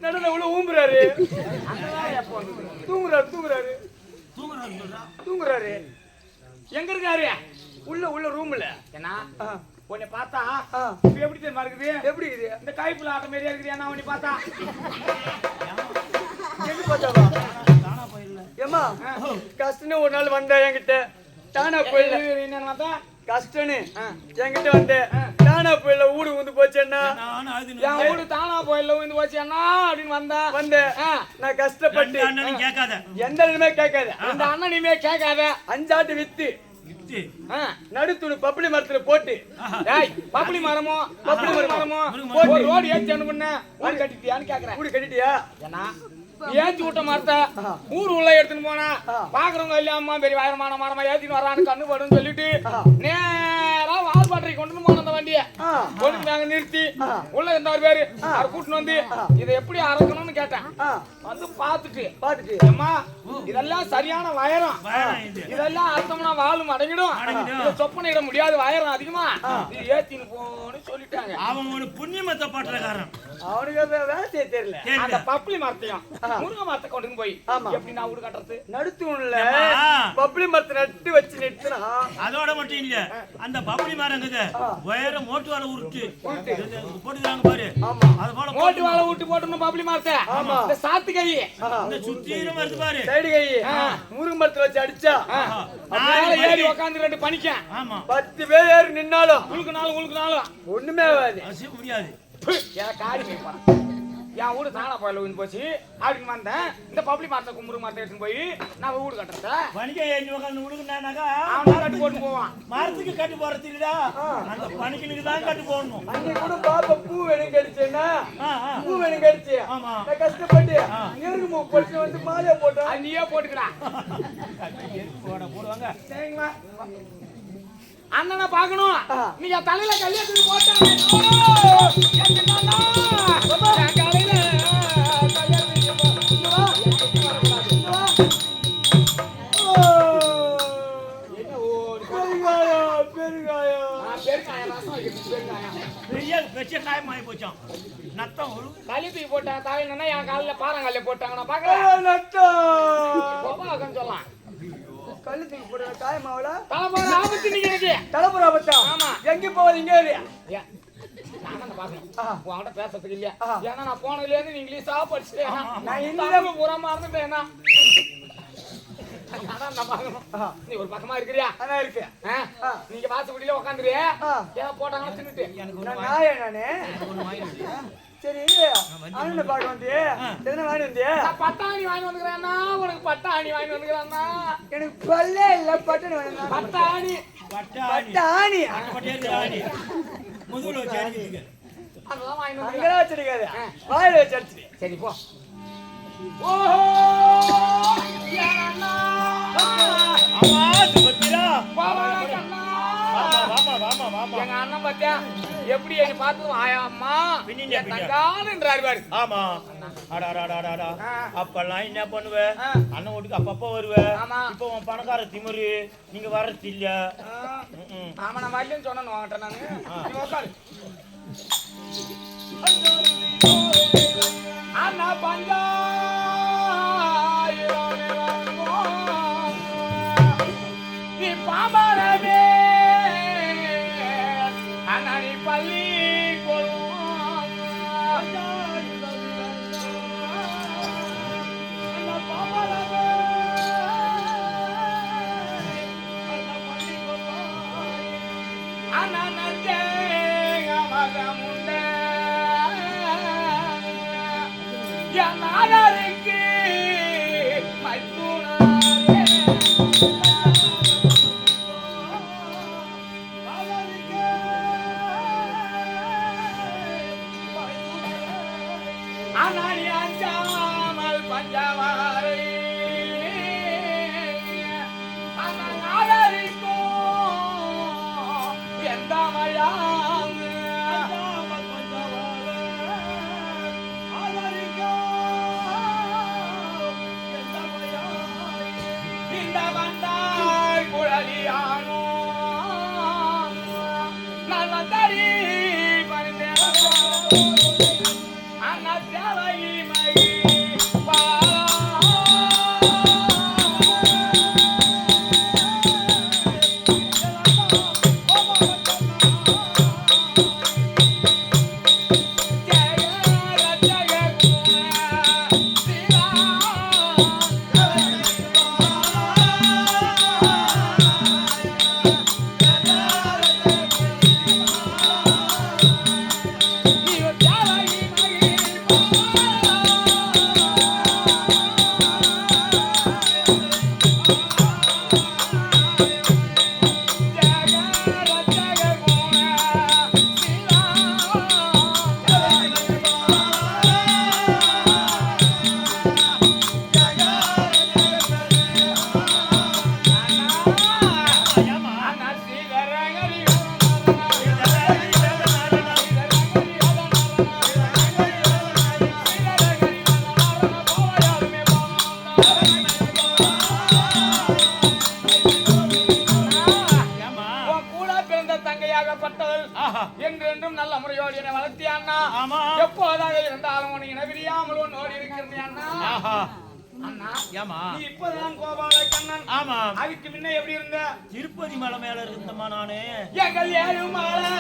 நடன உள்ள ஊம்புறாரு. தூங்குறாரு. எங்க இருக்காரு? உள்ள ரூம்ல. ஏன்னா உன்னை பார்த்தா எப்படி தெரியுமா இருக்குது? எப்படி இருக்குது? இந்த காய்ப்புல ஆட்ட மாதிரியா இருக்குது. ஏன்னா உன்னை பார்த்தா எங்க பார்த்தாவா? ஏமா கஷ்டன்னு ஒரு நாள் வந்தா என்கிட்ட தானா போயில என்ன பார்த்தா கஷ்டன்னு என்கிட்ட வந்து தானா போயில ஊடு வந்து போச்சேன்னா என் ஊடு தானா போயில வந்து போச்சேன்னா அப்படின்னு வந்தேன். நான் கஷ்டப்பட்டு கேட்காத எந்த இடமே கேட்காத இந்த அண்ணனையுமே கேட்காத அஞ்சாட்டு வித்து நடுத்துணு பப்பளி மரத்துல போட்டு பப்பளி மரமோ ஒரு ரோடு ஏற்றி அனுப்புன வீடு கட்டிட்டியான்னு கேக்குறேன். வீடு கட்டிட்டியா? ஏன்னா ஏற்றி விட்ட மரத்தை ஊர் உள்ள எடுத்துன்னு போனா பாக்குறவங்க இல்ல அம்மா பெரிய வயரமான மரமா ஏத்தின்னு வரான்னு கண்ணு படுன்னு சொல்லிட்டு நேரா வால்பாட்டை கொண்டு போன அந்த வண்டியை கொண்டு நாங்க நிறுத்தி உள்ள இருந்தாரு பேரு அவர் கூட்டின்னு வந்து இதை எப்படி அறக்கணும்னு கேட்டேன். வந்து பாத்துட்டு அம்மா இதெல்லாம் சரியான வயரம், இதெல்லாம் அர்த்தம்னா வாழும் அடங்கிடும், இதை சொப்பனை இட முடியாது, வயரம் அதிகமா இது ஏத்தின்னு போன்னு சொல்லிட்டாங்க. அவன் ஒரு புண்ணியமத்த பாட்டுறக்காரன், அவனுக்கு வேலை செய்ய தெரியல. அந்த பப்ளி மரத்தையும் முருங்கை மரத்தை கொண்டு போய் எப்படி நான் வீடு கட்டுறது? நடுத்துணுல பப்ளி மரத்தை நட்டு வச்சு நிறுத்தினா அதோட மட்டும் இல்ல, அந்த பப்ளி மரங்குது வயர மோட்டு வாழை உருட்டு போட்டுக்கிறாங்க பாரு, அது போல மோட்டு வாழை உருட்டு போட்டுணும் பப்ளி மரத்தை. இந்த சாத்து கை இந்த சுத்தீரம் வருது பாரு சைடு கை முருங்கை மரத்தை வச்சு அடிச்சா ஏறி உக்காந்து ரெண்டு பணிக்க 10 பேர் ஏறி நின்னாலும் உங்களுக்குனாலும் ஒண்ணுமே முடியாது. காடி என் வீடு தானா போயில வந்து போச்சு அப்படின்னு வந்தேன். இந்த பப்ளி மரத்தை கும்புரு மரத்தை எடுத்துன்னு போய் நான் வீடு கட்டுறேன். பணிக்க ஏறி உட்காந்து விடுங்கனாக்கா அவன் கட்டு போட்டு போவான். மரத்துக்கு கட்டு போறது இல்லடா, அந்த பணிக்கனுக்கு தான் கட்டு போடணும். அன்னைக்கு கூட பாப்பா பூ வேணும் கடிச்சேன்னா பூ வேணும் கடிச்சு நான் கஷ்டப்பட்டு இருக்கு பொட்டு வந்து மாலையா போட்டேன். நீயே போட்டுக்கடா போடுவாங்க. சரிங்களா? அண்ணனை பாக்கணும். நீங்க தலையில கல்யாணத்துக்கு போட்டாங்க போட்டேன் தலையில என் காலையில பாறாங்கல்ல போட்டாங்க. சொல்லலாம் கழுத்துக்கு போடுற காயமாவல தலைமுறை ஆபத்து நீங்க தலைமுறை ஆபத்தா? ஆமா. எங்க போவீங்க? உங்கள்கிட்ட பேசுறதுக்கு இல்லையா? ஏன்னா நான் போனதுல இருந்து நீ இங்கிலீஷா படிச்சுட்டேன். நான் இந்தியாவுக்கு புறமா இருந்துட்டேன். நீ ஒரு பக்கமா இருக்கிறியா? இருக்கு. நீங்க வாசப்படியில உட்காந்துரு. ஏன் போட்டாங்கன்னா தின்னுட்டு நானே சரி அண்ணனை பார்க்க வந்தியே என்ன வாங்கி வந்தியே? பட்டாணி வாங்கி வந்துக்கிறேன்னா உனக்கு பட்டாணி வாங்கி வந்துக்கிறான்னா எனக்கு பல்லே இல்ல பட்டாணி வாங்க. பட்டாணி முதுகுல வச்சு அடிக்கிறீங்க. அதெல்லாம் வாங்கி வந்து அங்கெல்லாம் வச்சிருக்காது, வாயில வச்சு அடிச்சிரு. சரி போ. ஓஹோ யாரண்ணா அம்மா சுபத்திரா எங்க அண்ணன் பாத்தியா எப்படி என்ன பார்த்ததும் ஆயாம்மா தங்கான்ன்றாரு பாரு. ஆமா. அப்பெல்லாம் என்ன பண்ணுவ? அண்ணன் வீட்டுக்கு அப்பப்ப வருவ. இப்ப உன் பணக்கார திமிரு நீங்க வர்றது இல்ல. ஆமா நான் வரலன்னு சொன்னேன் வாங்கிட்டேன் நானு. உட்காரு. அண்ணா பஞ்சா நீ பாமரமே அண்ணாடி பள்ளி யாருக்கு அனாடி அஞ்சாமல் பஞ்சவாரை அனாரிக்கும் எந்த மழையாங்க இந்த வந்தாய் குழலியானோ நான் வந்தாரி பரிந்தேன் அண்ணா என்றென்றும் நல்ல முறையோடு என்னை வளர்த்தி அண்ணா. எப்போதாக இருந்தாலும் உனக்கு இனவிரியாமல் உன்னோடு இருக்கிறேன் அண்ணா. அண்ணா நீ இப்பதான் கோபால கண்ணன். ஆமா. அதுக்கு முன்ன எப்படி இருந்த? திருப்பதி மலை மேல இருந்தமா நானே. எங்கள் ஏழு மலை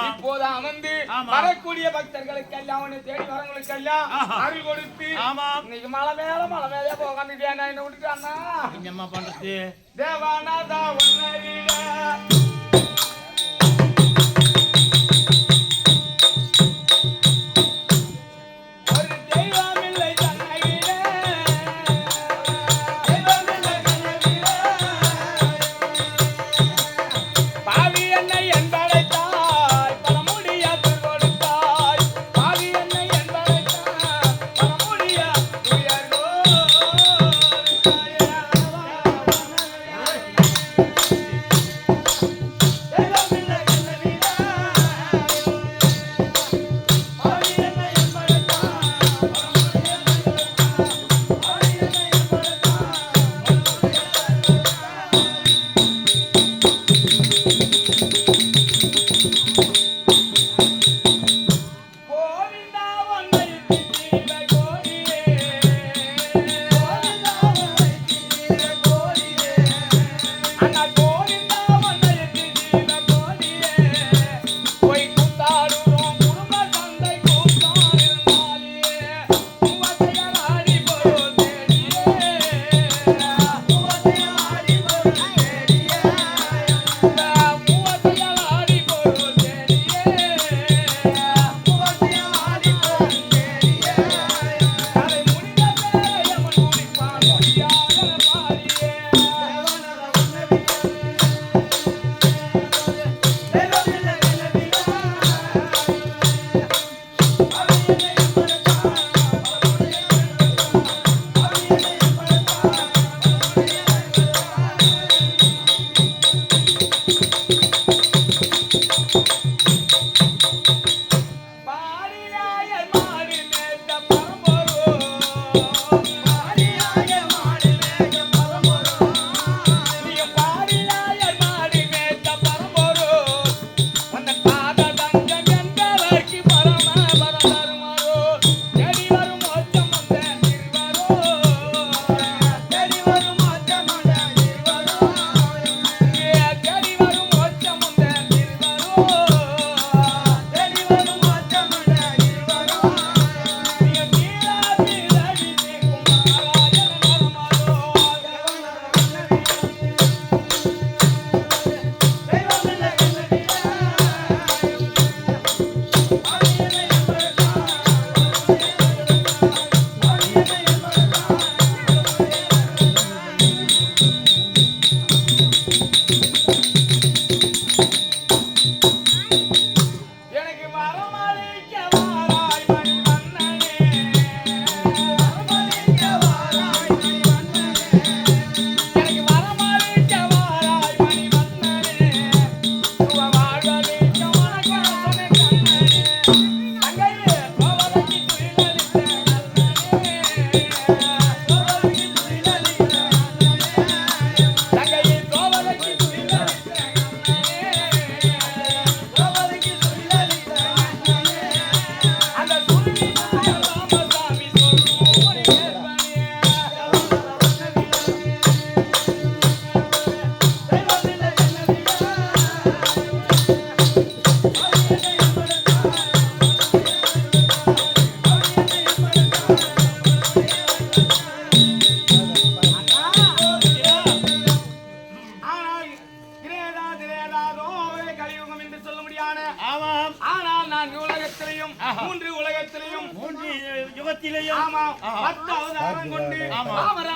இப்போது அமர்ந்து வரக்கூடிய பக்தர்களுக்கு எல்லாம் உன்னை தேடி வரவங்களுக்கு எல்லாம் அருள் கொடுத்து இன்னைக்கு மலை மேலே போகாந்துட்டியா என்ன விட்டுட்டான்னா என்னம்மா பண்றது? தேவானாதா உன்னை விட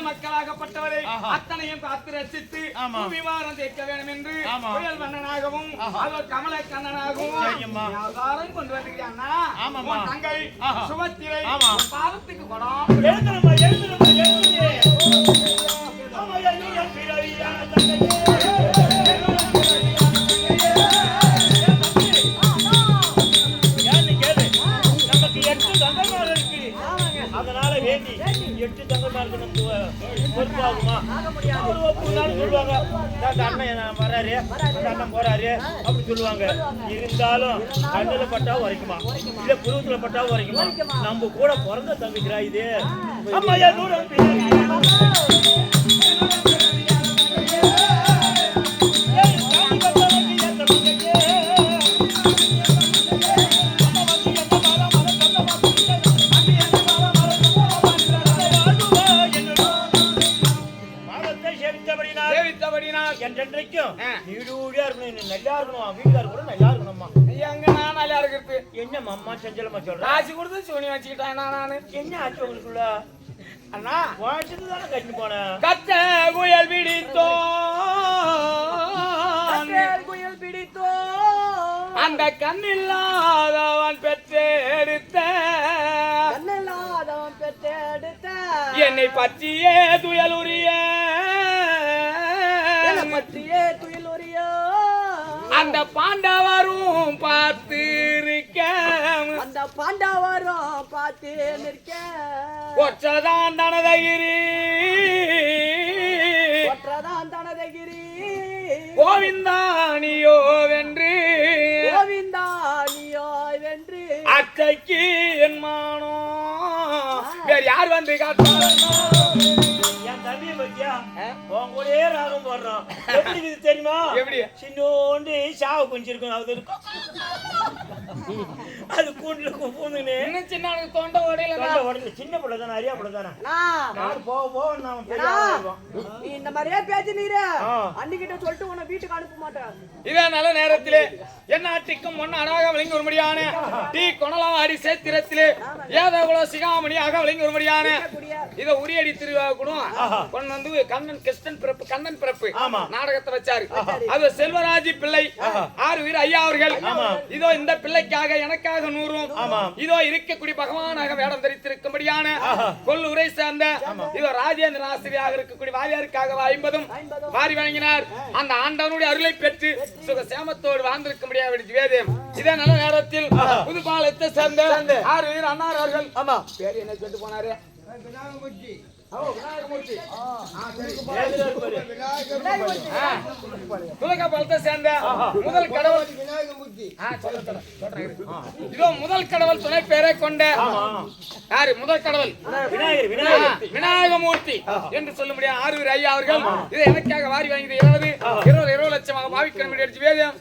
மக்களாகப்பட்டவரை அத்தனையும் காத்து ரசித்து விமானம் தேக்க வேண்டும் என்று புயல் மன்னனாகவும் கமல கண்ணனாகவும் ஆதாரம் கொண்டு வந்திருக்கான் தங்கை சுபத்திரை பாதத்துக்கு படம் எழுந்துருமா எழுந்துருமா அதனால வேண்டி 8 தங்கமாருக்கு நம்ம பொறுப்பாகுமா ஒரு ஒப்புனாலும் சொல்லுவாங்க அண்ணன் வர்றாரு அண்ணன் போறாரு அப்படி சொல்லுவாங்க இருந்தாலும் கண்ணில் பட்டா வரைக்குமா இல்ல புருவத்துல பட்டா வரைக்குமா நம்ம கூட பிறந்த தம்பிக்கிறா இது அம்மா தூரம் என்றைக்கும் வீடுடியா இருக்கணும் நல்லா இருக்கணும் வீட்டுக்கார கூட நல்லா இருக்கணும்மா எங்க நான் நல்லா இருக்கிறது என்ன அம்மா செஞ்சலமா சொல்றேன் ராசி கொடுத்து சோனி வச்சுக்கிட்டேன் நானு என்ன ஆச்சு உங்களுக்குள்ள அண்ணா வாட்சது தானே கட்டி போனேன் கத்த குயல் பிடித்தோ அந்த கண்ணில்லாதவன் பெற்றெடுத்த என்னை பற்றியே துயலுரிய அந்த பாண்டவரும் பார்த்திருக்க அந்த பாண்டவரும் பார்த்து நிற்க ஒற்றதான் தனதகிரி ஒற்றதான் தனதகிரி கோவிந்தானியோ வென்று கோவிந்தானியோ வென்று அச்சைக்கு என் மானோ வேறு யார் வந்து காட்டாரோ என் தம்பியை பத்தியா உன் கூடயே ராகம் போடுறோம் எப்படி இது தெரியுமா எப்படி சின்னோண்டு சாவு கொஞ்சிருக்கும் அது இருக்கும் அது கூண்டுல பூந்துன்னு இன்னும் சின்ன தொண்டை உடையில சின்ன பிள்ளை தானே அரியா பிள்ளை தானே போக போக நாம நீ இந்த மாதிரியே பேசினீரு அன்னிக்கிட்ட சொல்லிட்டு உன்னை வீட்டுக்கு அனுப்ப மாட்டேன் இதே நல்ல நேரத்திலே என்னாட்டிக்கும் ஒன்னு அழகாக விளங்கி வரும்படியான டீ கொணலாவாடி சேத்திரத்திலே ஏதோ சிகாமணியாக விளங்கி வரும்படியான இதை உரியடி திருவிழா கூட கொண்டு வந்து கண்ணன் பிறப்பு நாடகத்தை வச்சாரு அது செல்வராஜி பிள்ளை 6 வீர ஐயா அவர்கள் இதோ இந்த பிள்ளைக்காக எனக்காக 100 இதோ இருக்கக்கூடிய பகவானாக வேடம் தரித்திருக்கும்படியான கொல்லூரை சேர்ந்த இதோ ராஜேந்திர ஆசிரியாக இருக்கக்கூடிய வாரியாருக்காக 50 வாரி வழங்கினார் அந்த ஆண்டவனுடைய அருளை பெற்று சுக சேமத்தோடு வாழ்ந்திருக்கும்படியாக வேதம் இதே நல்ல நேரத்தில் புதுப்பாலத்தை சேர்ந்த 6 வீர அண்ணார் அவர்கள் பேர் என்ன சொல்லிட்டு போனாரு துலகபாலத்தை சேர்ந்த முதல் கடவுள் இதோ முதல் கடவுள் துணை பெயரை கொண்ட யாரு முதல் கடவுள் விநாயகமூர்த்தி என்று சொல்ல முடியாது 6 வீர ஐயா அவர்கள் இதை எனக்காக வாரி வாங்கியது 20 லட்சமாக பாவிக்கணும் வேதம்